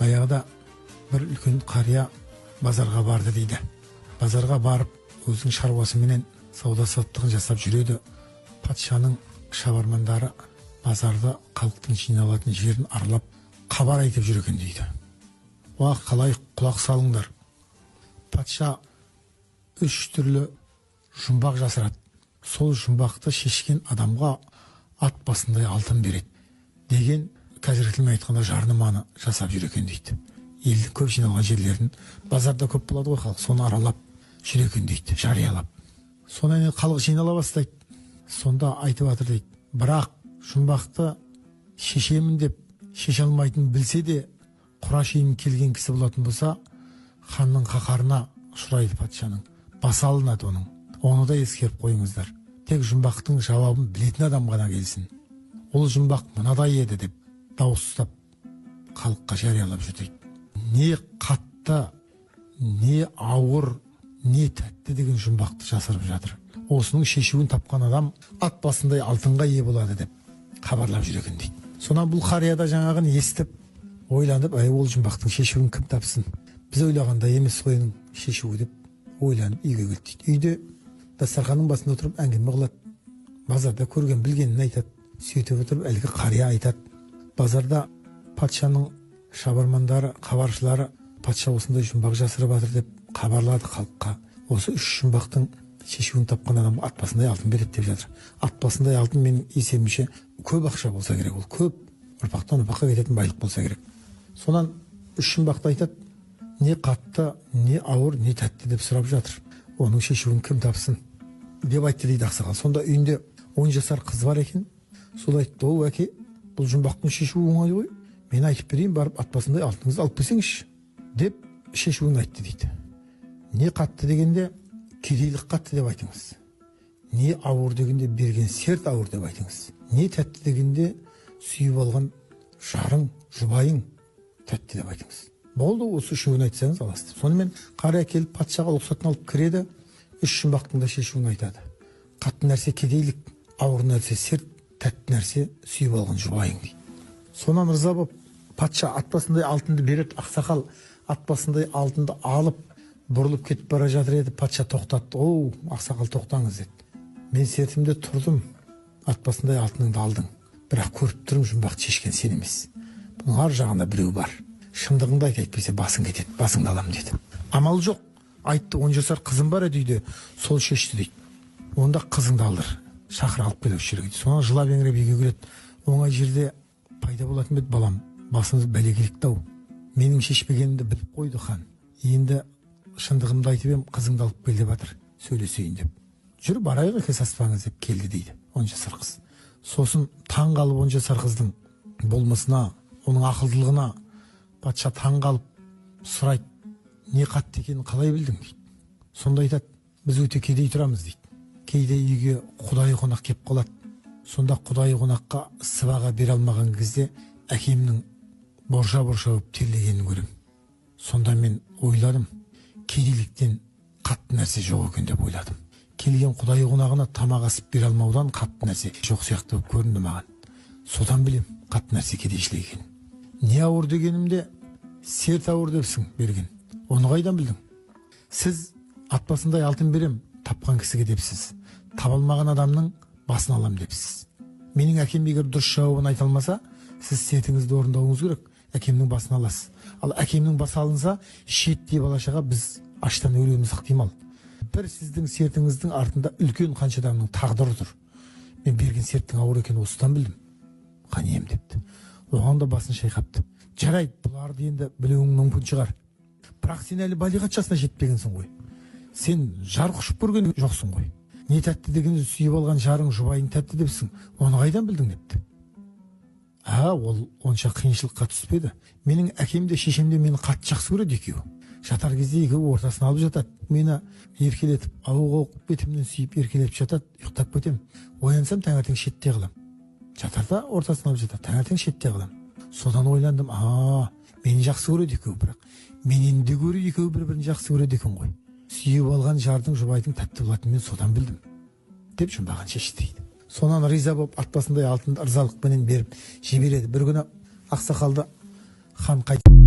Баяғыда бір үлкен қария базарға барды дейді. Базарға барып, өзінің шаруасыменен сауда саттығын жасап жүреді. Патшаның шабармандары базарды халықтың жиналатын жерін аралап, хабар айтып жүр екен дейді. Уа, қалай құлақ салыңдар. Патша 3 түрлі жұмбақ жасырады. Сол жұмбақты шешкен адамға ат басындай алтын береді деген қазіргі тілмен айтқанда жарнаманы жасап жүр екен дейді. Елдің көп жиналған жерлерін, базарда көп болады ғой халық, соны аралап жүр екен дейді, жариялап. Сонан кейін халық жинала бастайды. Сонда айтып жатыр дейді. Бірақ жұмбақты шешемін деп шеше алмайтын білсе де, Құрашиым келген кісі болатын болса, ханның қаһарына ұшырайды патшаның. Басы алынады оның. Оны да ескеріп қойыңыздар. Тек жұмбақтың жауабын білетін адам ғана келсін. Ол жұмбақ мынадай еді деп дауыстап халыққа жариялап жүр дейді. Не қатты, не ауыр, не тәтті деген жұмбақты жасырып жатыр. Осының шешуін тапқан адам ат басындай алтынға ие болады деп хабарлап жүр екен дейді. Сонан бұл қарияда жаңағын естіп, ойланып, ол жұмбақтың шешуін кім тапсын? Біз ойлағанда емес қой шешуі деп ойланып үйге келді дейді. Үйде дастарханның басында отырып әңгіме қылады. Базарда көрген білгенін айтады. Сөйтіп отырып әлгі қария айтады. Базарда патшаның шабармандары, хабаршылары патша осындай жұмбақ жасырып жатыр деп хабарлады халыққа. Осы 3 жұмбақтың шешуін тапқан адамға ат басындай алтын береді деп жатыр. Ат басындай алтын менің есебімше көп ақша болса керек, ол көп ұрпақтан ұрпаққа кететін байлық болса керек. Сонан 3 жұмбақты айтады. Не қатты, не ауыр, не тәтті деп сұрап жатыр. Оның шешуін кім тапсын деп айтты дейді ақсақал. Сонда үйінде 10 жасар қыз бар екен. Сол айтты: "О, әке, бұл жұмбақтың шешуі оңай ғой. Мен айтып берейін, барып ат басындай алтыныңызды алып келсеңізші" деп шешуін айтты дейді. Не қатты дегенде кедейлік қатты деп айтыңыз. Не ауыр дегенде берген серт ауыр деп айтыңыз. Не тәтті дегенде сүйіп алған жарың, жұбайың тәтті деп айтыңыз. Болды, осы үшеуін айтсаңыз аласыз. Сонымен қария келіп патшаға рұқсатын алып кіреді. 3 жұмбақтың да шешуін айтады. Қатты нәрсе кедейлік, ауыр нәрсе серт, тәтті нәрсе сүйіп алған жұбайың дейді. Сонан ырза болып патша ат басындай алтынды береді. Ақсақал ат басындай алтынды алып бұрылып кетіп бара жатыр еді. Патша тоқтатты. "Оу, ақсақал, тоқтаңыз" деді. "Мен сертімде тұрдым, ат басындай алтыныңды алдың. Бірақ көріп тұрмын, жұмбақты шешкен сен емес. Бұның ар жағында біреу бар. Шындығыңды айт, әйтпесе басың кетеді, басыңды аламын" деді. Амал жоқ. Айтты, 10 жасар қызым бар еді үйде, сол шешті дейді. "Онда қызыңды алдыр, шақыр, алып кел осы жерге" дейді. Сонан жылап еңіреп үйге келеді. "Оңай жерде пайда болатын беді балам, басыңыз бәле келікті-ау. Менің шешпегенімді біліп қойды хан. Енді шындығымды айтып ем, қызыңды алып кел деп жатыр, сөйлесейін" деп. "Жүр, барайық, екес аспаңыз" деп келді дейді 10 жасар қыз. Сосын таң қалып 10 жасар қыздың болмысына, оның ақылдылығына патша таң қалып сұрайды: "Не қатты екенін қалай білдің?" дейді. Сонда айтады: "Біз өте кедей тұрамыз" дейді. "Кейде үйге құдайы қонақ кеп қалады. Сонда құдайы қонаққа сыбаға бере алмаған кезде әкемнің борша-борша болып терлегенін көрем. Сонда мен ойладым, кедейліктен қатты нәрсе жоқ екен деп ойладым. Келген құдайы қонағына тамақ асып бере алмаудан қатты нәрсе жоқ сияқты болып көрінді маған. Содан білем қатты нәрсе кедейшілік екенін. Не ауыр дегенімде серт ауыр депсің берген. Оны қайдан білдің? Сіз ат басындай алтын берем тапқан кісіге депсіз. Таба алмаған адамның басын алам депсіз. Менің әкем егер дұрыс жауабын айта алмаса, сіз сертіңізді орындауыңыз керек, әкемнің басын аласыз. Ал әкемнің басы алынса, шиеттей бала-шаға біз аштан өлуіміз ықтимал. Бір сіздің сертіңіздің артында үлкен қанша адамның тағдыры тұр. Мен берген серттің ауыр екенін осыдан білдім. Хан ием" депті. Оған да басын шайқапты. "Жарайды, бұларды енді білуің мүмкін шығар. Бірақ сен әлі балиғат жасына жетпегенсің ғой. Сен жар құшып көрген жоқсың ғой. Не тәтті дегенді сүйіп алған жарың, жұбайың тәтті депсің. Оны қайдан білдің" депті. Ол онша қиыншылыққа түспеді. Менің әкем де шешем де мені қатты жақсы көреді екеуі. Жатар кезде екеуі ортасына алып жатады. Мені еркелетіп, ауық бетімнен сүйіп еркелетіп жатады. Ұйықтап кетем. Оянсам таңертең шетте қалам. Жатарда ортасына алып жатады. Таңертең шетте қалам. Содан ойландым, мені жақсы көреді екеуі, бірақ менен де гөрі екеуі бір-бірін жақсы көреді екен ғой. Сүйіп алған жардың, жұбайдың тәтті болатынын мен содан білдім" деп жұмбағын шешті дейді. Сонан риза болып ат басындай алтынды ырзалықпенен беріп жібереді. Бір күні ақсақалды хан қайтып